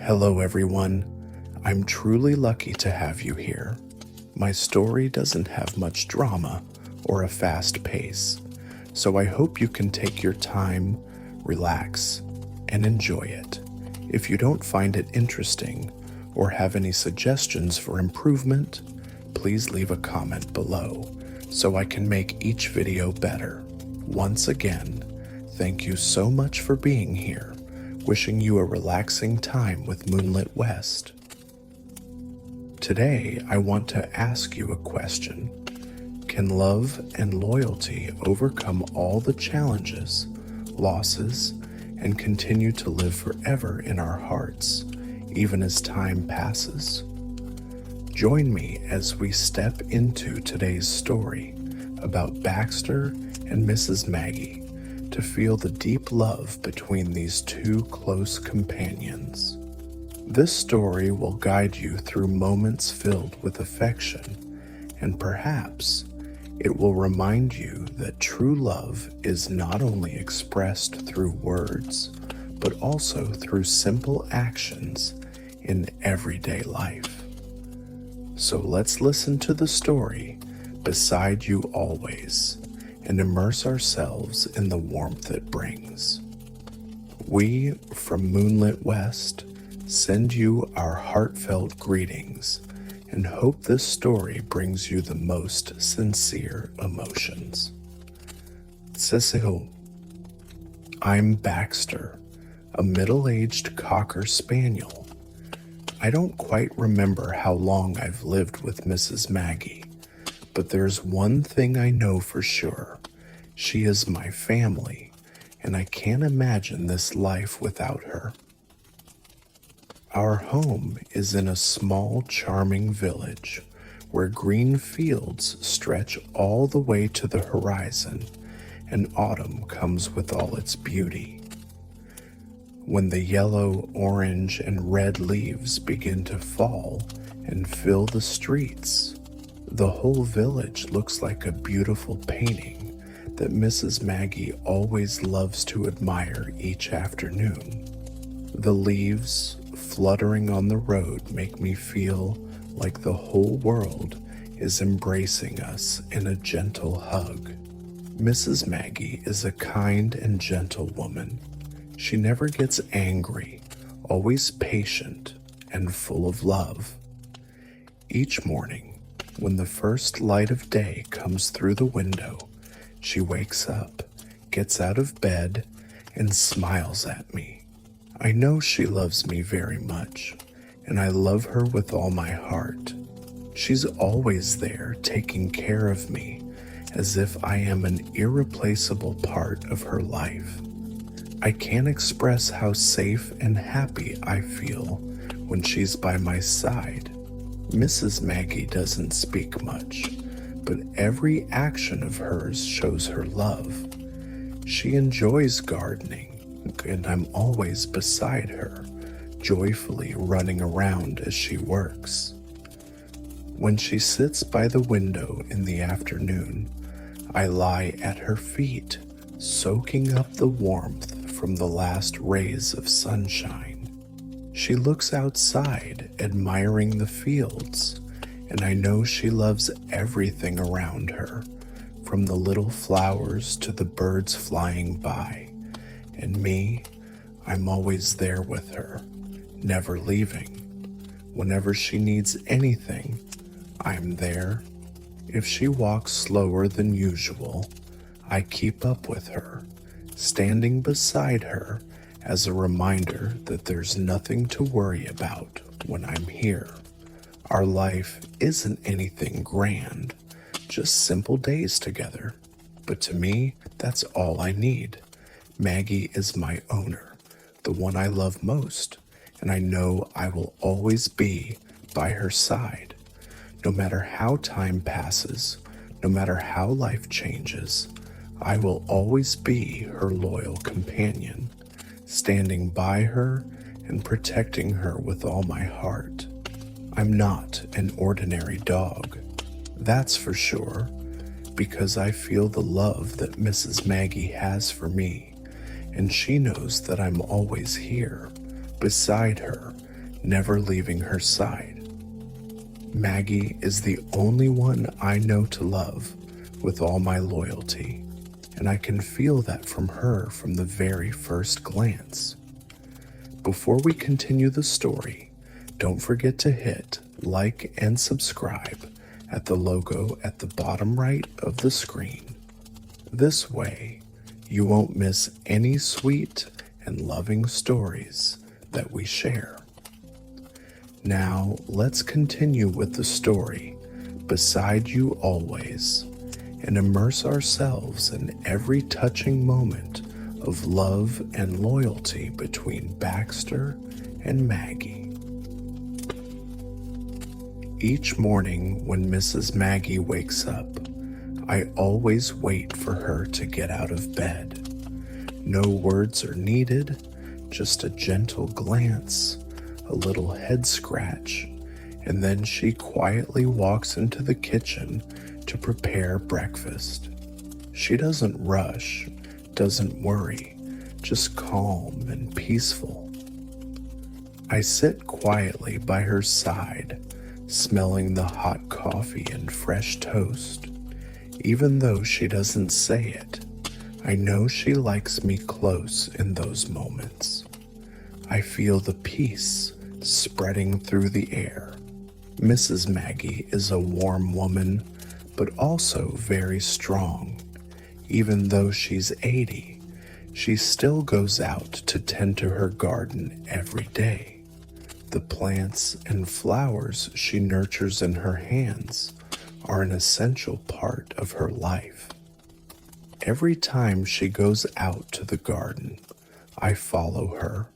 Hello, everyone. I'm truly lucky to have you here. My story doesn't have much drama or a fast pace, so I hope you can take your time, relax, and enjoy it. If you don't find it interesting or have any suggestions for improvement, please leave a comment below so I can make each video better. Once again, thank you so much for being here. Wishing you a relaxing time with Moonlit West. Today, I want to ask you a question. Can love and loyalty overcome all the challenges, losses, and continue to live forever in our hearts, even as time passes? Join me as we step into today's story about Baxter and Mrs. Maggie, to feel the deep love between these two close companions. This story will guide you through moments filled with affection, and perhaps it will remind you that true love is not only expressed through words, but also through simple actions in everyday life. So let's listen to the story beside you always, and immerse ourselves in the warmth it brings. We, from Moonlit West, send you our heartfelt greetings and hope this story brings you the most sincere emotions. Cecil. I'm Baxter, a middle-aged Cocker Spaniel. I don't quite remember how long I've lived with Mrs. Maggie, but there's one thing I know for sure. She is my family, and I can't imagine this life without her. Our home is in a small, charming village where green fields stretch all the way to the horizon, and autumn comes with all its beauty. When the yellow, orange, and red leaves begin to fall and fill the streets, the whole village looks like a beautiful painting that Mrs. Maggie always loves to admire each afternoon. The leaves fluttering on the road make me feel like the whole world is embracing us in a gentle hug. Mrs. Maggie is a kind and gentle woman. She never gets angry, always patient and full of love. Each morning, when the first light of day comes through the window, she wakes up, gets out of bed, and smiles at me. I know she loves me very much, and I love her with all my heart. She's always there taking care of me, as if I am an irreplaceable part of her life. I can't express how safe and happy I feel when she's by my side. Mrs. Maggie doesn't speak much, but every action of hers shows her love. She enjoys gardening, and I'm always beside her, joyfully running around as she works. When she sits by the window in the afternoon, I lie at her feet, soaking up the warmth from the last rays of sunshine. She looks outside, admiring the fields, and I know she loves everything around her, from the little flowers to the birds flying by. And me, I'm always there with her, never leaving. Whenever she needs anything, I'm there. If she walks slower than usual, I keep up with her, standing beside her as a reminder that there's nothing to worry about when I'm here. Our life isn't anything grand, just simple days together. But to me, that's all I need. Maggie is my owner, the one I love most, and I know I will always be by her side. No matter how time passes, no matter how life changes, I will always be her loyal companion, standing by her and protecting her with all my heart. I'm not an ordinary dog, that's for sure, because I feel the love that Mrs. Maggie has for me, and she knows that I'm always here, beside her, never leaving her side. Maggie is the only one I know to love with all my loyalty, and I can feel that from her from the very first glance. Before we continue the story, don't forget to hit like and subscribe at the logo at the bottom right of the screen. This way, you won't miss any sweet and loving stories that we share. Now, let's continue with the story, Beside You Always, and immerse ourselves in every touching moment of love and loyalty between Baxter and Maggie. Each morning when Mrs. Maggie wakes up, I always wait for her to get out of bed. No words are needed, just a gentle glance, a little head scratch, and then she quietly walks into the kitchen to prepare breakfast. She doesn't rush, doesn't worry, just calm and peaceful. I sit quietly by her side, smelling the hot coffee and fresh toast. Even though she doesn't say it, I know she likes me close in those moments. I feel the peace spreading through the air. Mrs. Maggie is a warm woman, but also very strong. Even though she's 80, she still goes out to tend to her garden every day. The plants and flowers she nurtures in her hands are an essential part of her life. Every time she goes out to the garden, I follow her,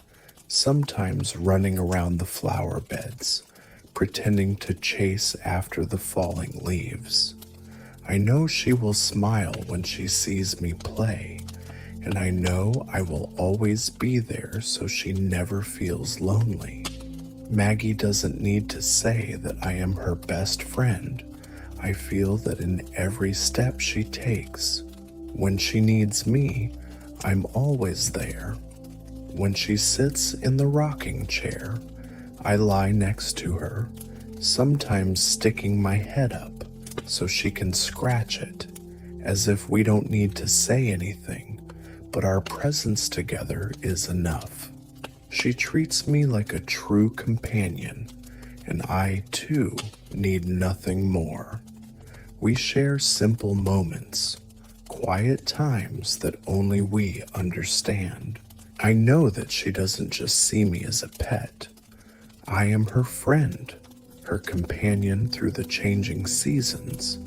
sometimes running around the flower beds, pretending to chase after the falling leaves. I know she will smile when she sees me play, and I know I will always be there so she never feels lonely. Maggie doesn't need to say that I am her best friend. I feel that in every step she takes. When she needs me, I'm always there. When she sits in the rocking chair, I lie next to her, sometimes sticking my head up so she can scratch it, as if we don't need to say anything, but our presence together is enough. She treats me like a true companion, and I, too, need nothing more. We share simple moments, quiet times that only we understand. I know that she doesn't just see me as a pet. I am her friend, her companion through the changing seasons,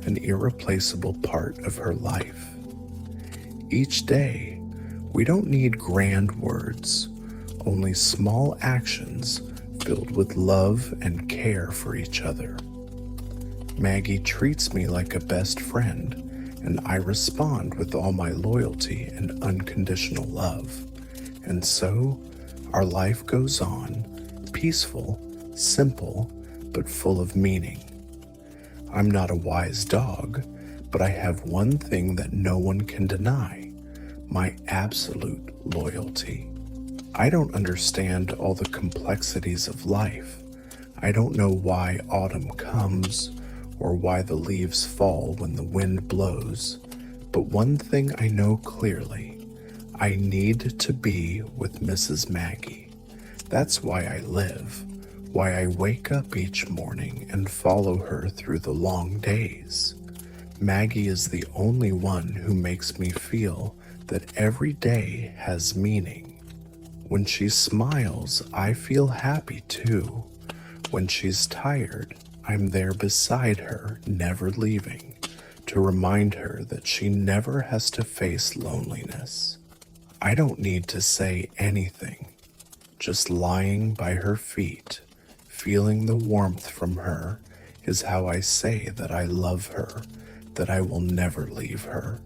an irreplaceable part of her life. Each day, we don't need grand words, only small actions filled with love and care for each other. Maggie treats me like a best friend, and I respond with all my loyalty and unconditional love. And so, our life goes on, peaceful, simple, but full of meaning. I'm not a wise dog, but I have one thing that no one can deny: my absolute loyalty. I don't understand all the complexities of life. I don't know why autumn comes or why the leaves fall when the wind blows. But one thing I know clearly: I need to be with Mrs. Maggie. That's why I live, why I wake up each morning and follow her through the long days. Maggie is the only one who makes me feel that every day has meaning. When she smiles, I feel happy too. When she's tired, I'm there beside her, never leaving, to remind her that she never has to face loneliness. I don't need to say anything. Just lying by her feet, feeling the warmth from her, is how I say that I love her, that I will never leave her.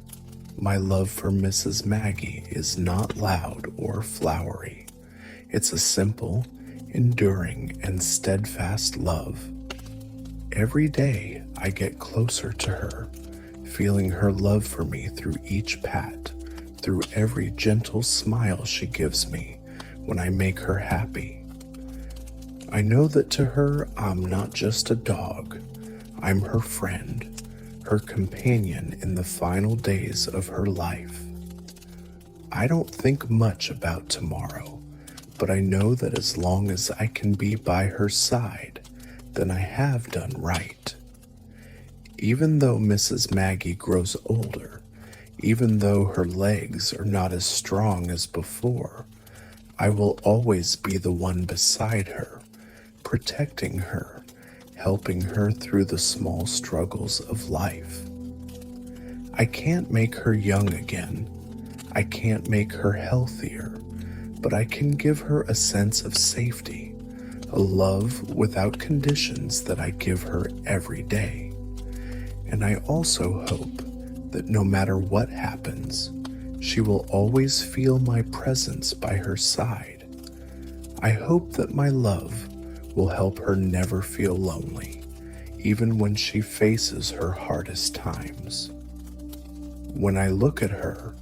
My love for Mrs. Maggie is not loud or flowery. It's a simple, enduring, and steadfast love. Every day I get closer to her, feeling her love for me through each pat, through every gentle smile she gives me when I make her happy. I know that to her, I'm not just a dog. I'm her friend, her companion in the final days of her life. I don't think much about tomorrow, but I know that as long as I can be by her side, then I have done right. Even though Mrs. Maggie grows older, even though her legs are not as strong as before, I will always be the one beside her, protecting her, helping her through the small struggles of life. I can't make her young again. I can't make her healthier, but I can give her a sense of safety, a love without conditions that I give her every day. And I also hope that no matter what happens, she will always feel my presence by her side. I hope that my love will help her never feel lonely, even when she faces her hardest times. When I look at her,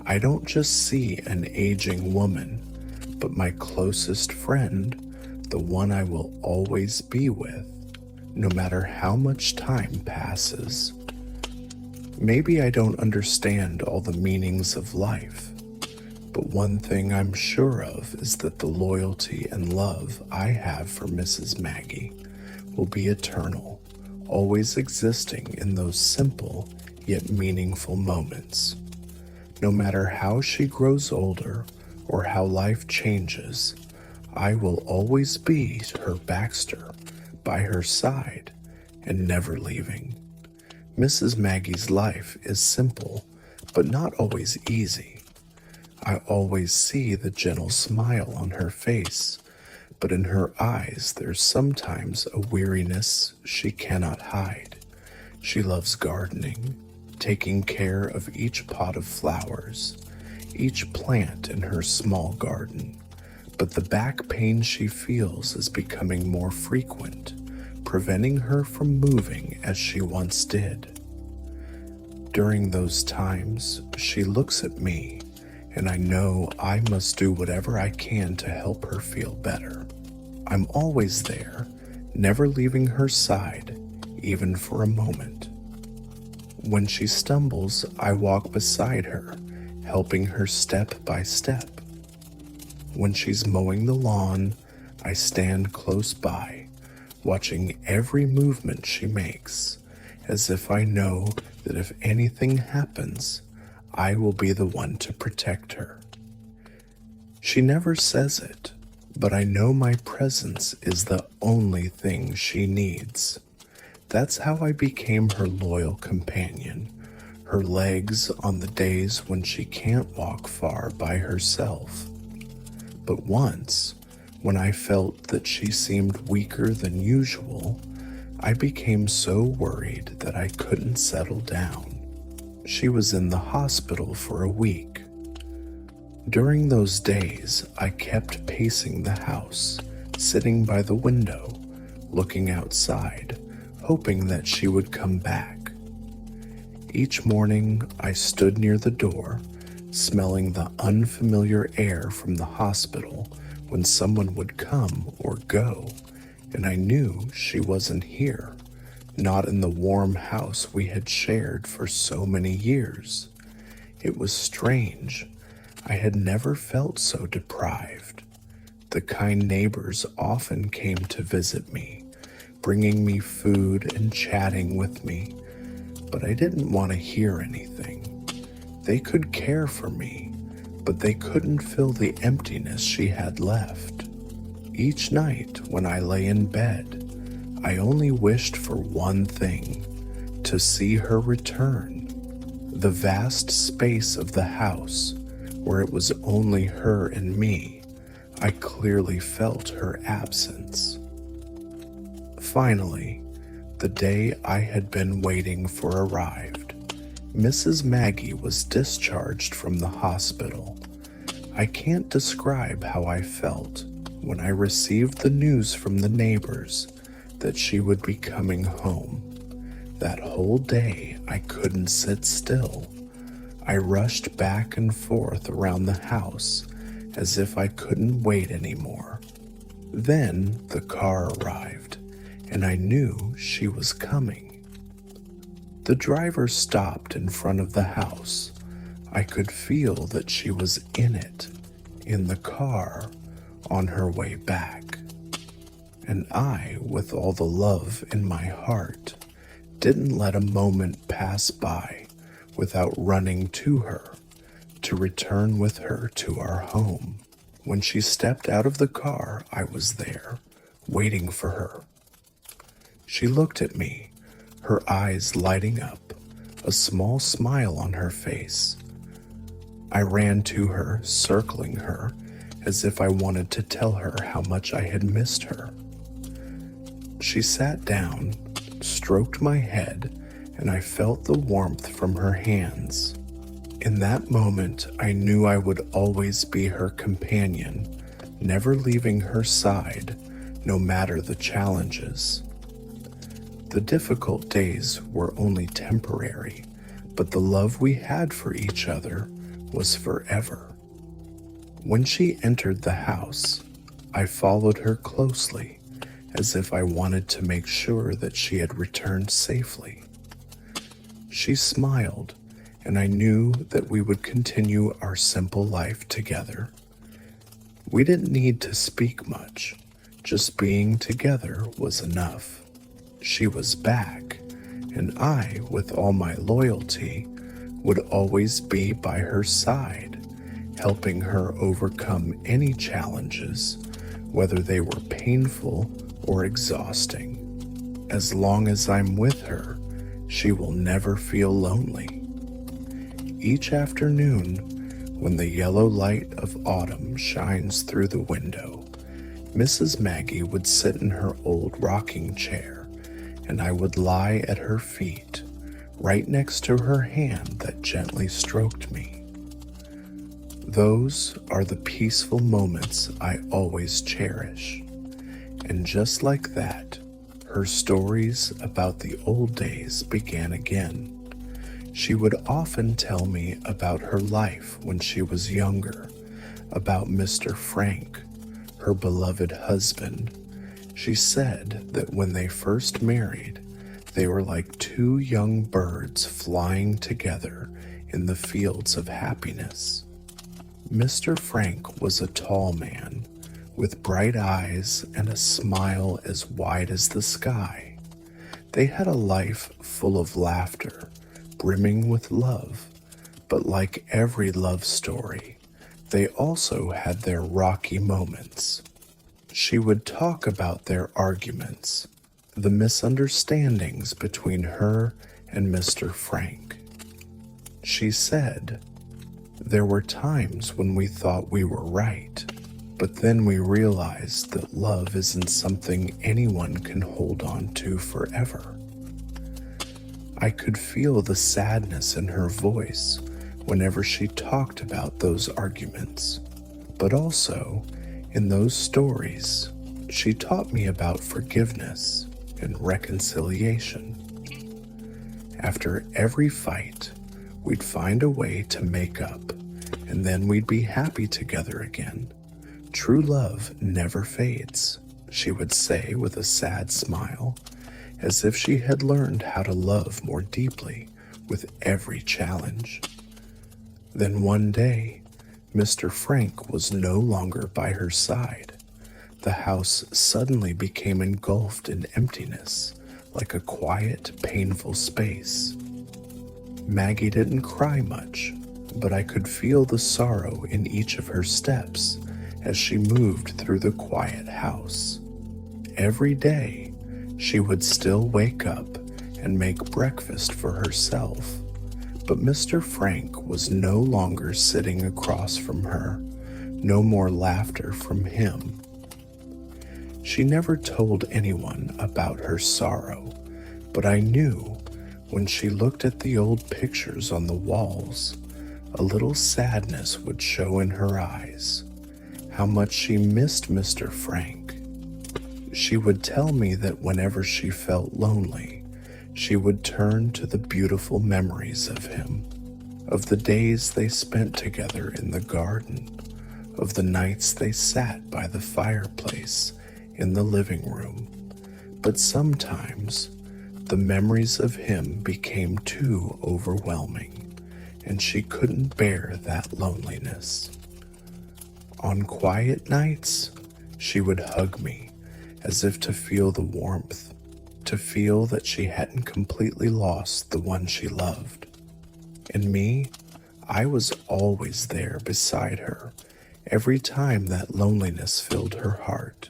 I don't just see an aging woman, but my closest friend, the one I will always be with, no matter how much time passes. Maybe I don't understand all the meanings of life, but one thing I'm sure of is that the loyalty and love I have for Mrs. Maggie will be eternal, always existing in those simple yet meaningful moments. No matter how she grows older or how life changes, I will always be her Baxter, by her side and never leaving. Mrs. Maggie's life is simple, but not always easy. I always see the gentle smile on her face, but in her eyes there's sometimes a weariness she cannot hide. She loves gardening, taking care of each pot of flowers, each plant in her small garden. But the back pain she feels is becoming more frequent, preventing her from moving as she once did. During those times, she looks at me, and I know I must do whatever I can to help her feel better. I'm always there, never leaving her side, even for a moment. When she stumbles, I walk beside her, helping her step by step. When she's mowing the lawn, I stand close by, watching every movement she makes, as if I know that if anything happens, I will be the one to protect her. She never says it, but I know my presence is the only thing she needs. That's how I became her loyal companion, her legs on the days when she can't walk far by herself. But once, when I felt that she seemed weaker than usual, I became so worried that I couldn't settle down. She was in the hospital for a week. During those days, I kept pacing the house, sitting by the window, looking outside, hoping that she would come back. Each morning, I stood near the door, smelling the unfamiliar air from the hospital when someone would come or go, and I knew she wasn't here, not in the warm house we had shared for so many years. It was strange. I had never felt so deprived. The kind neighbors often came to visit me, bringing me food and chatting with me, but I didn't want to hear anything. They could care for me, but they couldn't fill the emptiness she had left. Each night when I lay in bed, I only wished for one thing, to see her return. The vast space of the house, where it was only her and me, I clearly felt her absence. Finally, the day I had been waiting for arrived. Mrs. Maggie was discharged from the hospital. I can't describe how I felt when I received the news from the neighbors that she would be coming home. That whole day I couldn't sit still. I rushed back and forth around the house as if I couldn't wait anymore. Then the car arrived, and I knew she was coming. The driver stopped in front of the house. I could feel that she was in it, in the car, on her way back. And I, with all the love in my heart, didn't let a moment pass by without running to her to return with her to our home. When she stepped out of the car, I was there, waiting for her. She looked at me, her eyes lighting up, a small smile on her face. I ran to her, circling her, as if I wanted to tell her how much I had missed her. She sat down, stroked my head, and I felt the warmth from her hands. In that moment, I knew I would always be her companion, never leaving her side, no matter the challenges. The difficult days were only temporary, but the love we had for each other was forever. When she entered the house, I followed her closely, as if I wanted to make sure that she had returned safely. She smiled, and I knew that we would continue our simple life together. We didn't need to speak much, just being together was enough. She was back, and I, with all my loyalty, would always be by her side, helping her overcome any challenges, whether they were painful or exhausting. As long as I'm with her, she will never feel lonely. Each afternoon, when the yellow light of autumn shines through the window, Mrs. Maggie would sit in her old rocking chair, and I would lie at her feet, right next to her hand that gently stroked me. Those are the peaceful moments I always cherish. And just like that, her stories about the old days began again. She would often tell me about her life when she was younger, about Mr. Frank, her beloved husband. She said that when they first married, they were like two young birds flying together in the fields of happiness. Mr. Frank was a tall man, with bright eyes and a smile as wide as the sky. They had a life full of laughter, brimming with love, but like every love story, they also had their rocky moments. She would talk about their arguments, the misunderstandings between her and Mr. Frank. She said, "There were times when we thought we were right, but then we realized that love isn't something anyone can hold on to forever." I could feel the sadness in her voice whenever she talked about those arguments, but also, in those stories, she taught me about forgiveness and reconciliation. After every fight, we'd find a way to make up, and then we'd be happy together again. True love never fades, she would say with a sad smile, as if she had learned how to love more deeply with every challenge. Then one day, Mr. Frank was no longer by her side. The house suddenly became engulfed in emptiness, like a quiet, painful space. Maggie didn't cry much, but I could feel the sorrow in each of her steps as she moved through the quiet house. Every day, she would still wake up and make breakfast for herself, but Mr. Frank was no longer sitting across from her, no more laughter from him. She never told anyone about her sorrow, but I knew when she looked at the old pictures on the walls, a little sadness would show in her eyes, how much she missed Mr. Frank. She would tell me that whenever she felt lonely, she would turn to the beautiful memories of him, of the days they spent together in the garden, of the nights they sat by the fireplace in the living room, but sometimes the memories of him became too overwhelming, and she couldn't bear that loneliness. On quiet nights, she would hug me as if to feel the warmth, to feel that she hadn't completely lost the one she loved. And me, I was always there beside her every time that loneliness filled her heart.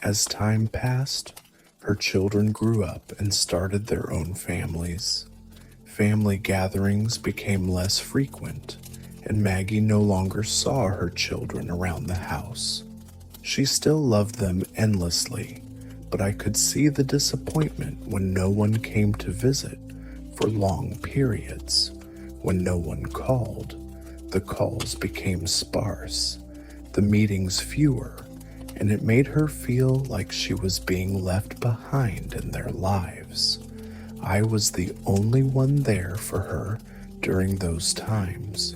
As time passed, her children grew up and started their own families. Family gatherings became less frequent, and Maggie no longer saw her children around the house. She still loved them endlessly, but I could see the disappointment when no one came to visit for long periods. When no one called, the calls became sparse, the meetings fewer, and it made her feel like she was being left behind in their lives. I was the only one there for her during those times.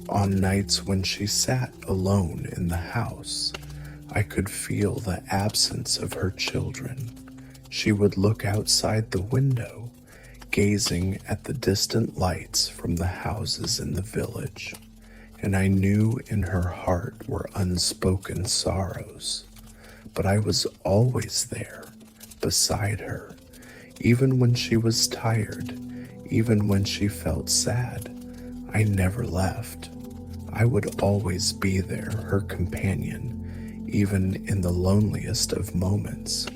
On nights when she sat alone in the house, I could feel the absence of her children. She would look outside the window, gazing at the distant lights from the houses in the village, and I knew in her heart were unspoken sorrows. But I was always there, beside her, even when she was tired, even when she felt sad. I never left. I would always be there, her companion, even in the loneliest of moments.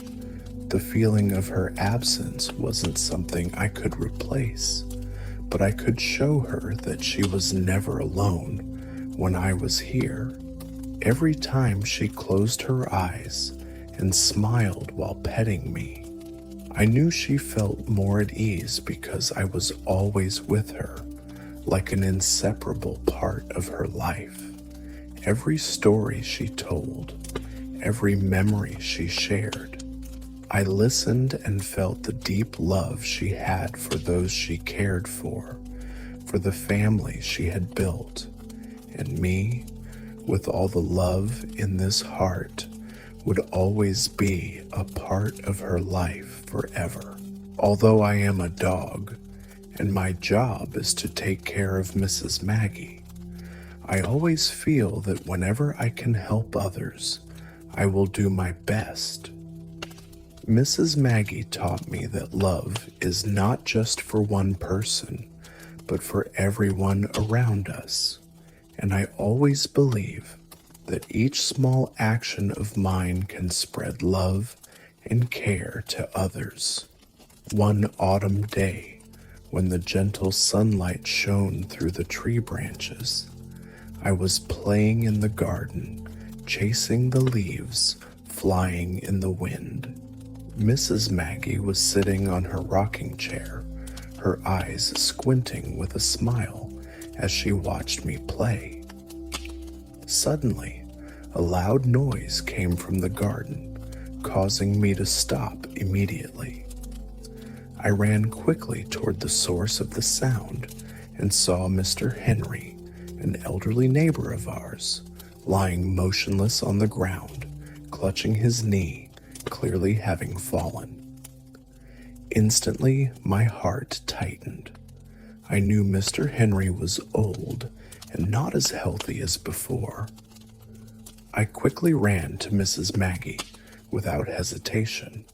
The feeling of her absence wasn't something I could replace, but I could show her that she was never alone when I was here. Every time she closed her eyes and smiled while petting me, I knew she felt more at ease because I was always with her, like an inseparable part of her life. Every story she told, every memory she shared, I listened and felt the deep love she had for those she cared for the family she had built, and me, with all the love in this heart, would always be a part of her life forever. Although I am a dog, and my job is to take care of Mrs. Maggie, I always feel that whenever I can help others, I will do my best. Mrs. Maggie taught me that love is not just for one person, but for everyone around us. And I always believe that each small action of mine can spread love and care to others. One autumn day, when the gentle sunlight shone through the tree branches, I was playing in the garden, chasing the leaves flying in the wind. Mrs. Maggie was sitting on her rocking chair, her eyes squinting with a smile as she watched me play. Suddenly, a loud noise came from the garden, causing me to stop immediately. I ran quickly toward the source of the sound and saw Mr. Henry, an elderly neighbor of ours, lying motionless on the ground, clutching his knee, clearly having fallen. Instantly, my heart tightened. I knew Mr. Henry was old and not as healthy as before. I quickly ran to Mrs. Maggie without hesitation.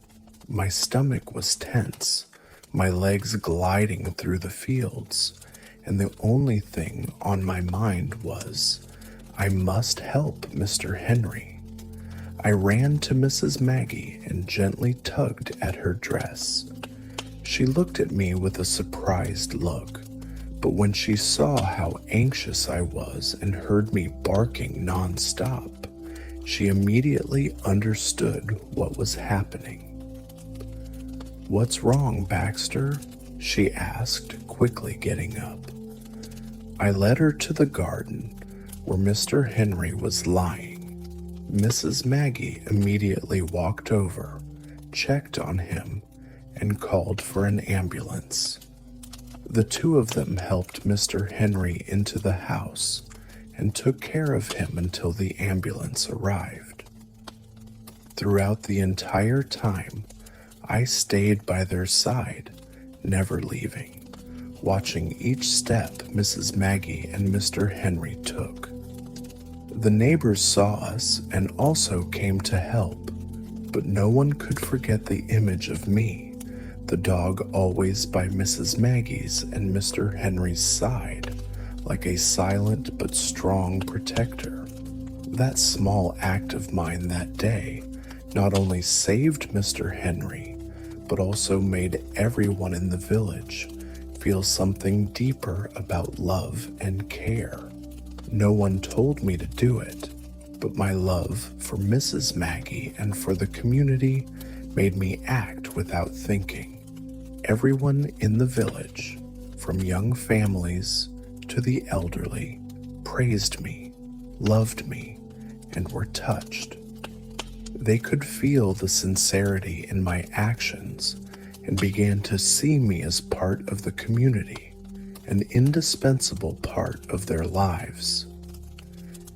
My stomach was tense, my legs gliding through the fields, and the only thing on my mind was, I must help Mr. Henry. I ran to Mrs. Maggie and gently tugged at her dress. She looked at me with a surprised look, but when she saw how anxious I was and heard me barking nonstop, she immediately understood what was happening. "What's wrong, Baxter?" she asked, quickly getting up. I led her to the garden where Mr. Henry was lying. Mrs. Maggie immediately walked over, checked on him, and called for an ambulance. The two of them helped Mr. Henry into the house and took care of him until the ambulance arrived. Throughout the entire time, I stayed by their side, never leaving, watching each step Mrs. Maggie and Mr. Henry took. The neighbors saw us and also came to help, but no one could forget the image of me, the dog always by Mrs. Maggie's and Mr. Henry's side, like a silent but strong protector. That small act of mine that day not only saved Mr. Henry, but also made everyone in the village feel something deeper about love and care. No one told me to do it, but my love for Mrs. Maggie and for the community made me act without thinking. Everyone in the village, from young families to the elderly, praised me, loved me, and were touched. They could feel the sincerity in my actions and began to see me as part of the community, an indispensable part of their lives.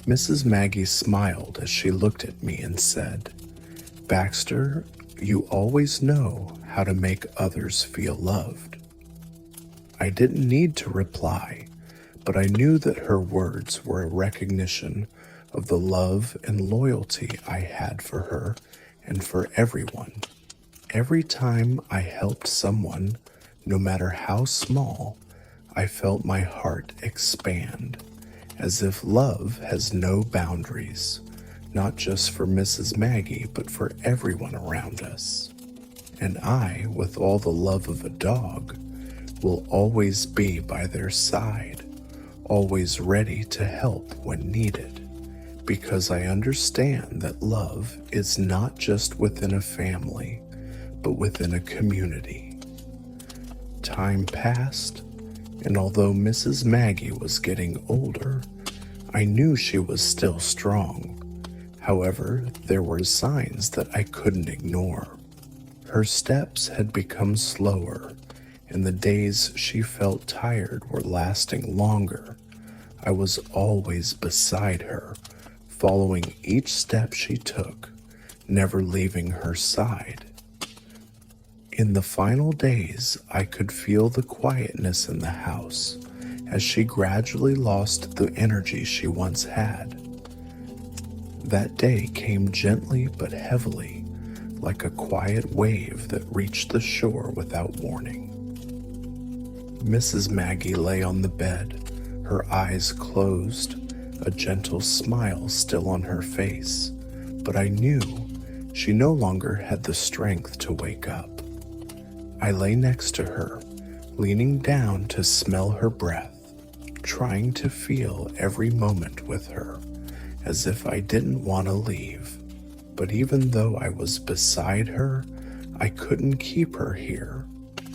Mrs. Maggie smiled as she looked at me and said, "Baxter, you always know how to make others feel loved." I didn't need to reply, but I knew that her words were a recognition of the love and loyalty I had for her and for everyone. Every time I helped someone, no matter how small, I felt my heart expand, as if love has no boundaries, not just for Mrs. Maggie, but for everyone around us. And I, with all the love of a dog, will always be by their side, always ready to help when needed, because I understand that love is not just within a family, but within a community. Time passed, and although Mrs. Maggie was getting older, I knew she was still strong. However, there were signs that I couldn't ignore. Her steps had become slower, and the days she felt tired were lasting longer. I was always beside her, following each step she took, never leaving her side. In the final days, I could feel the quietness in the house as she gradually lost the energy she once had. That day came gently but heavily, like a quiet wave that reached the shore without warning. Mrs. Maggie lay on the bed, her eyes closed, a gentle smile still on her face, but I knew she no longer had the strength to wake up. I lay next to her, leaning down to smell her breath, trying to feel every moment with her, as if I didn't want to leave. But even though I was beside her, I couldn't keep her here.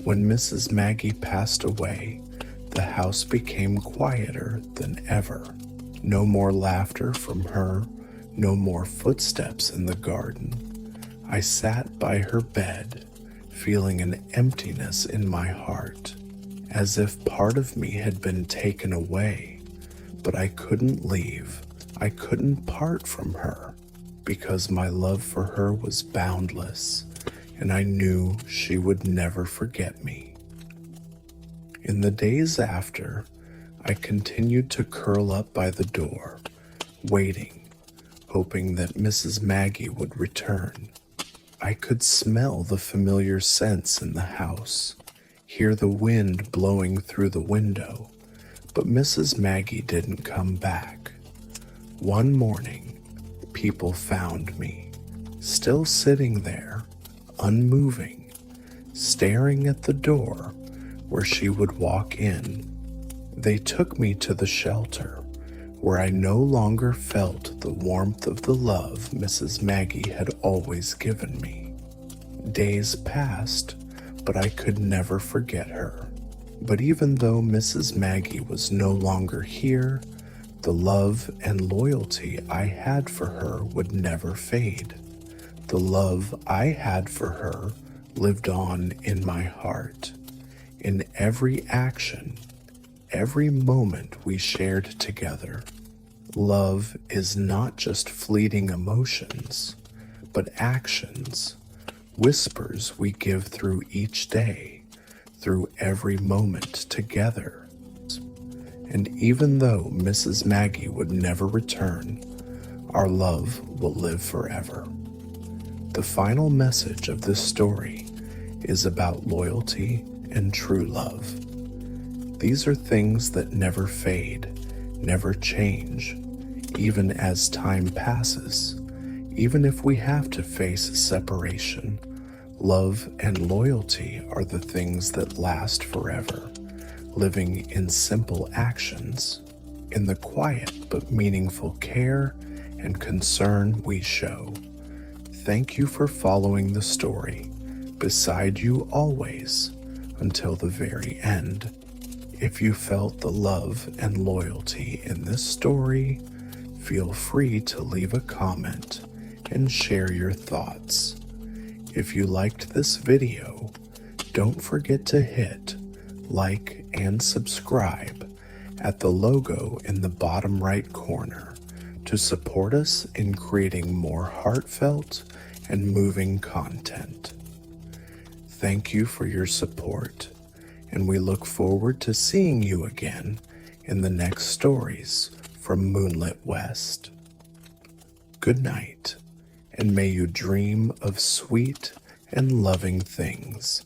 When Mrs. Maggie passed away, the house became quieter than ever. No more laughter from her, no more footsteps in the garden. I sat by her bed, feeling an emptiness in my heart, as if part of me had been taken away. But I couldn't leave. I couldn't part from her, because my love for her was boundless, and I knew she would never forget me. In the days after, I continued to curl up by the door, waiting, hoping that Mrs. Maggie would return. I could smell the familiar scents in the house, hear the wind blowing through the window, but Mrs. Maggie didn't come back. One morning, people found me, still sitting there, unmoving, staring at the door where she would walk in. They took me to the shelter, where I no longer felt the warmth of the love Mrs. Maggie had always given me. Days passed, but I could never forget her. But even though Mrs. Maggie was no longer here, the love and loyalty I had for her would never fade. The love I had for her lived on in my heart. In every action, every moment we shared together. Love is not just fleeting emotions, but actions, whispers we give through each day, through every moment together. And even though Mrs. Maggie would never return, our love will live forever. The final message of this story is about loyalty and true love. These are things that never fade, never change, even as time passes. Even if we have to face separation, love and loyalty are the things that last forever, living in simple actions, in the quiet but meaningful care and concern we show. Thank you for following the story, beside you always, until the very end. If you felt the love and loyalty in this story, feel free to leave a comment and share your thoughts. If you liked this video, don't forget to hit like and subscribe at the logo in the bottom right corner to support us in creating more heartfelt and moving content. Thank you for your support, and we look forward to seeing you again in the next stories from Moonlit West. Good night, and may you dream of sweet and loving things.